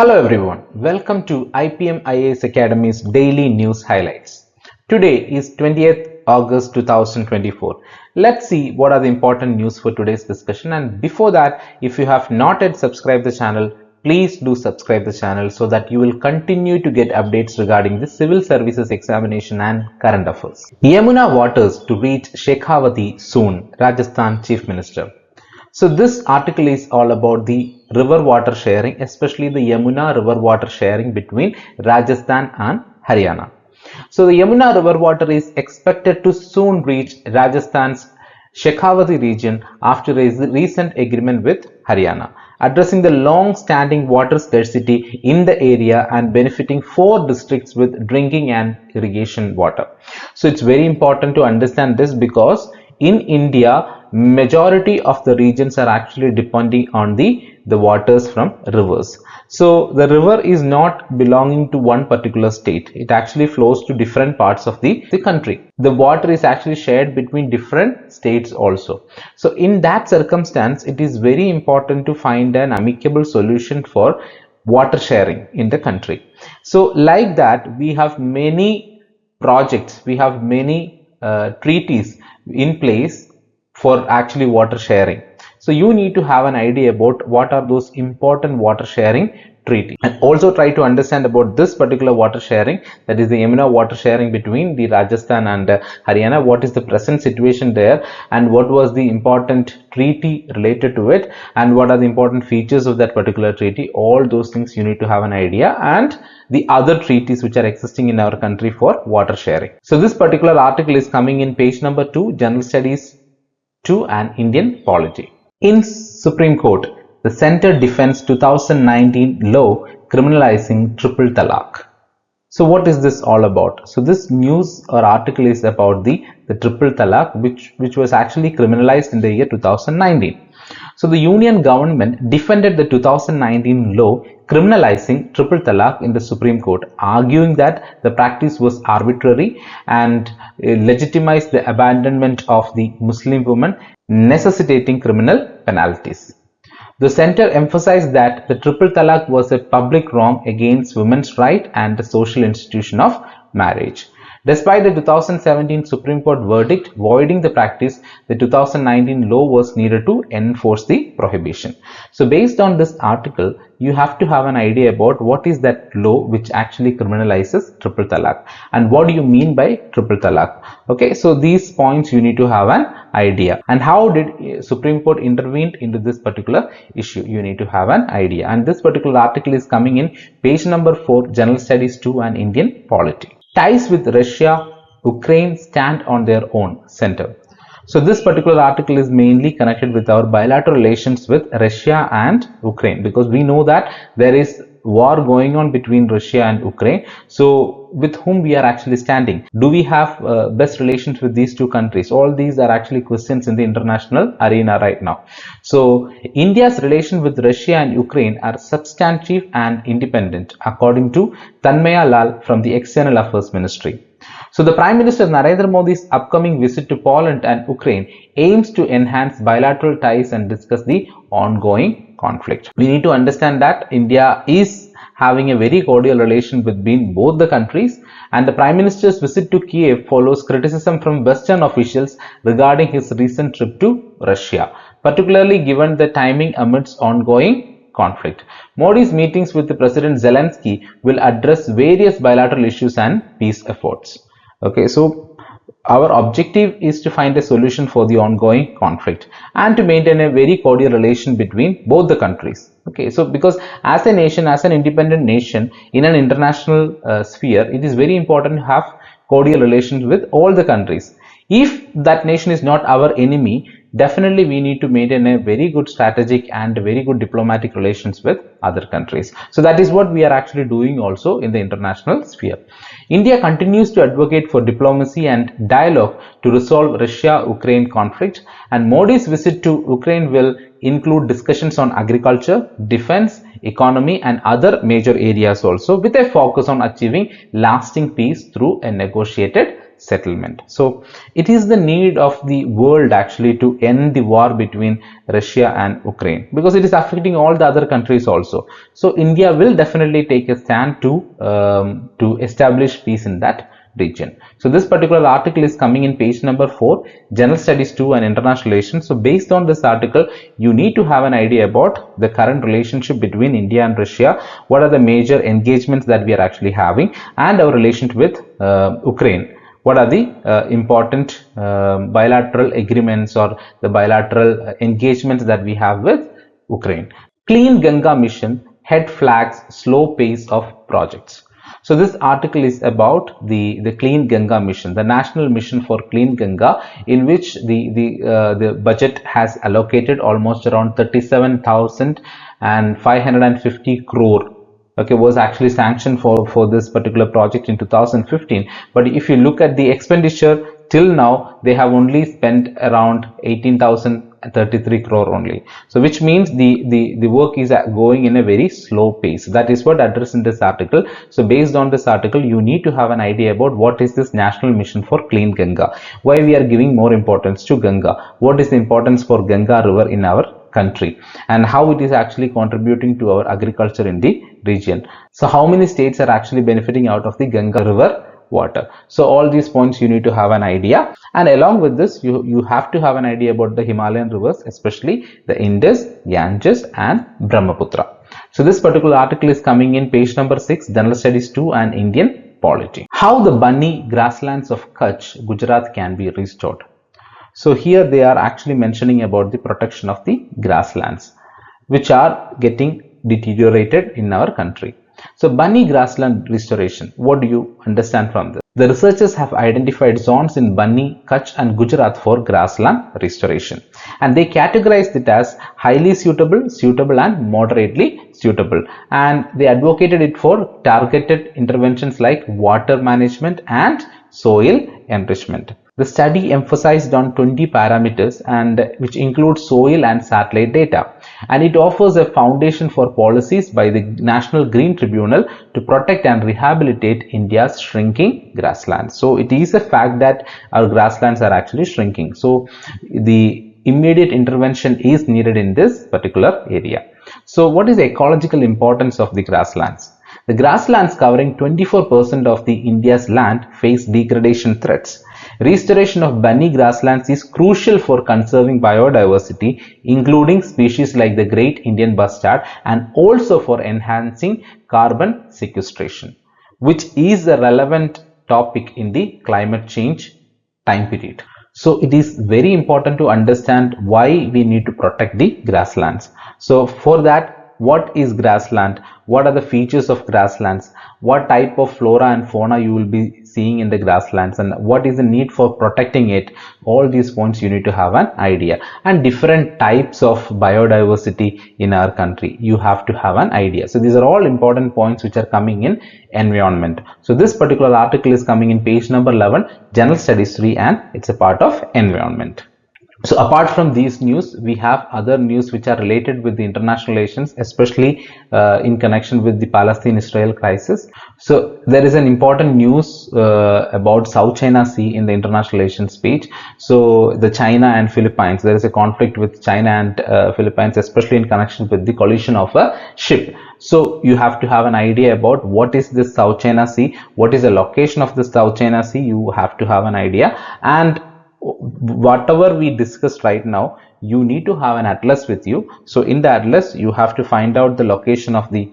Hello everyone, welcome to IPM IAS Academy's daily news highlights. Today is 20th August 2024. Let's see what are the important news for today's discussion, and before that, if you have not yet subscribed the channel, please do subscribe the channel so that you will continue to get updates regarding the civil services examination and current affairs. Yamuna waters to reach Shekhawati soon, Rajasthan Chief Minister. So this article is all about the river water sharing, especially the Yamuna river water sharing between Rajasthan and Haryana. So the Yamuna river water is expected to soon reach Rajasthan's Shekhawati region after a recent agreement with Haryana, addressing the long-standing water scarcity in the area and benefiting 4 districts with drinking and irrigation water. So it's very important to understand this because in India, majority of the regions are actually depending on the waters from rivers. So the river is not belonging to one particular state. It actually flows to different parts of the country. The water is actually shared between different states also. So in that circumstance, it is very important to find an amicable solution for water sharing in the country. So like that, we have many projects, we have many treaties in place for actually water sharing. So you need to have an idea about what are those important water sharing treaties, and also try to understand about this particular water sharing, that is the Yamuna water sharing between the Rajasthan and Haryana. What is the present situation there, and what was the important treaty related to it, and what are the important features of that particular treaty. All those things you need to have an idea, and the other treaties which are existing in our country for water sharing. So this particular article is coming in page number 2, General Studies 2 and Indian Polity. In Supreme Court, the Centre defends 2019 law criminalizing triple talaq. So what is this all about? So this news or article is about the triple talaq, which was actually criminalized in the year 2019. So the Union government defended the 2019 law criminalizing triple talaq in the Supreme Court, arguing that the practice was arbitrary and legitimized the abandonment of the Muslim woman, necessitating criminal penalties. The centre emphasized that the triple talaq was a public wrong against women's right and the social institution of marriage. Despite the 2017 Supreme Court verdict voiding the practice, the 2019 law was needed to enforce the prohibition. So based on this article, you have to have an idea about what is that law which actually criminalizes triple talaq and what do you mean by triple talaq. Okay, so these points you need to have an idea, and how did Supreme Court intervene into this particular issue, you need to have an idea. And this particular article is coming in page number 4, General Studies 2 and Indian Polity. Ties with Russia, Ukraine stand on their own, Centre. So this particular article is mainly connected with our bilateral relations with Russia and Ukraine, because we know that there is war going on between Russia and Ukraine. So with whom we are actually standing? Do we have best relations with these two countries? All these are actually questions in the international arena right now. So India's relation with Russia and Ukraine are substantive and independent, according to Tanmaya Lal from the External Affairs Ministry. So the Prime Minister Narendra Modi's upcoming visit to Poland and Ukraine aims to enhance bilateral ties and discuss the ongoing conflict. We need to understand that India is having a very cordial relation between both the countries, and the Prime Minister's visit to Kiev follows criticism from Western officials regarding his recent trip to Russia, particularly given the timing amidst ongoing conflict. Modi's meetings with the President Zelensky will address various bilateral issues and peace efforts. Okay, so our objective is to find a solution for the ongoing conflict and to maintain a very cordial relation between both the countries. Okay, so because as a nation, as an independent nation in an international sphere, it is very important to have cordial relations with all the countries. If that nation is not our enemy, definitely we need to maintain a very good strategic and very good diplomatic relations with other countries. So that is what we are actually doing also in the international sphere. India continues to advocate for diplomacy and dialogue to resolve Russia-Ukraine conflict, and Modi's visit to Ukraine will include discussions on agriculture, defense, economy and other major areas also, with a focus on achieving lasting peace through a negotiated settlement. So it is the need of the world actually to end the war between Russia and Ukraine, because it is affecting all the other countries also. So India will definitely take a stand to establish peace in that region. So this particular article is coming in page number 4, General Studies 2 and International Relations. So based on this article, you need to have an idea about the current relationship between India and Russia, what are the major engagements that we are actually having, and our relationship with Ukraine. What are the important bilateral agreements or the bilateral engagements that we have with Ukraine. Clean Ganga mission head flags slow pace of projects. So this article is about the Clean Ganga mission, the national mission for Clean Ganga, in which the budget has allocated almost around 37,550 crore. Okay, was actually sanctioned for this particular project in 2015. But if you look at the expenditure till now, they have only spent around 18,033 crore only. So which means the work is going in a very slow pace. That is what addressed in this article. So based on this article, you need to have an idea about what is this national mission for Clean Ganga, why we are giving more importance to Ganga, what is the importance for Ganga river in our country, and how it is actually contributing to our agriculture in the region. So how many states are actually benefiting out of the Ganga river water. So all these points you need to have an idea, and along with this you have to have an idea about the Himalayan rivers, especially the Indus, Ganges and Brahmaputra. So this particular article is coming in page number 6, General Studies 2 and Indian Polity. How the bunny grasslands of Kutch, Gujarat can be restored. So here they are actually mentioning about the protection of the grasslands which are getting deteriorated in our country. So bunny grassland restoration, what do you understand from this? The researchers have identified zones in Bunny, Kutch and Gujarat for grassland restoration, and they categorized it as highly suitable, suitable and moderately suitable, and they advocated it for targeted interventions like water management and soil enrichment. The study emphasized on 20 parameters and which include soil and satellite data, and it offers a foundation for policies by the National Green Tribunal to protect and rehabilitate India's shrinking grasslands. So it is a fact that our grasslands are actually shrinking. So the immediate intervention is needed in this particular area. So what is the ecological importance of the grasslands? The grasslands covering 24% of the India's land face degradation threats. Restoration of bunny grasslands is crucial for conserving biodiversity, including species like the great Indian bustard, and also for enhancing carbon sequestration, which is a relevant topic in the climate change time period. So it is very important to understand why we need to protect the grasslands. So for that, what is grassland? What are the features of grasslands? What type of flora and fauna you will be seeing in the grasslands, and what is the need for protecting it? All these points you need to have an idea, and different types of biodiversity in our country you have to have an idea. So these are all important points which are coming in environment. So this particular article is coming in page number 11, General Studies 3, and it's a part of environment. So apart from these news, we have other news which are related with the international relations, especially in connection with the Palestine-Israel crisis. So there is an important news about South China Sea in the international relations page. So the China and Philippines, there is a conflict with China and Philippines, especially in connection with the collision of a ship. So you have to have an idea about what is this South China Sea, what is the location of the South China Sea. You have to have an idea, and whatever we discussed right now, you need to have an atlas with you. So in the atlas, you have to find out the location of the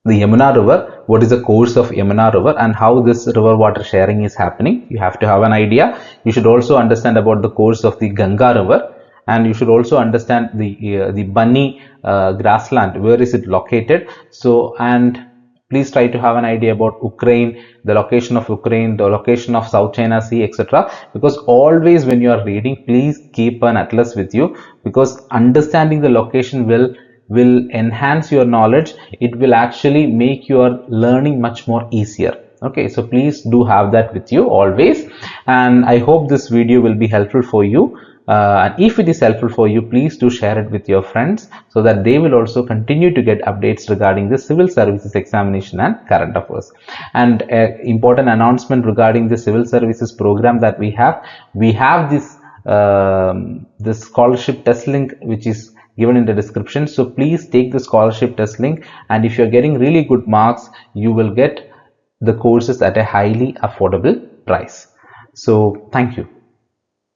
Yamuna river, what is the course of Yamuna river, and how this river water sharing is happening. You have to have an idea. You should also understand about the course of the Ganga river, and you should also understand the bunny grassland, where is it located. So, and please try to have an idea about Ukraine, the location of Ukraine, the location of South China Sea, etc. Because always when you are reading, please keep an atlas with you, because understanding the location will enhance your knowledge. It will actually make your learning much more easier. Okay, so please do have that with you always, and I hope this video will be helpful for you. and if it is helpful for you, please do share it with your friends so that they will also continue to get updates regarding the civil services examination and current affairs. And an important announcement regarding the civil services program that we have this scholarship test link which is given in the description. So please take the scholarship test link, and if you're getting really good marks, you will get the courses at a highly affordable price. So thank you.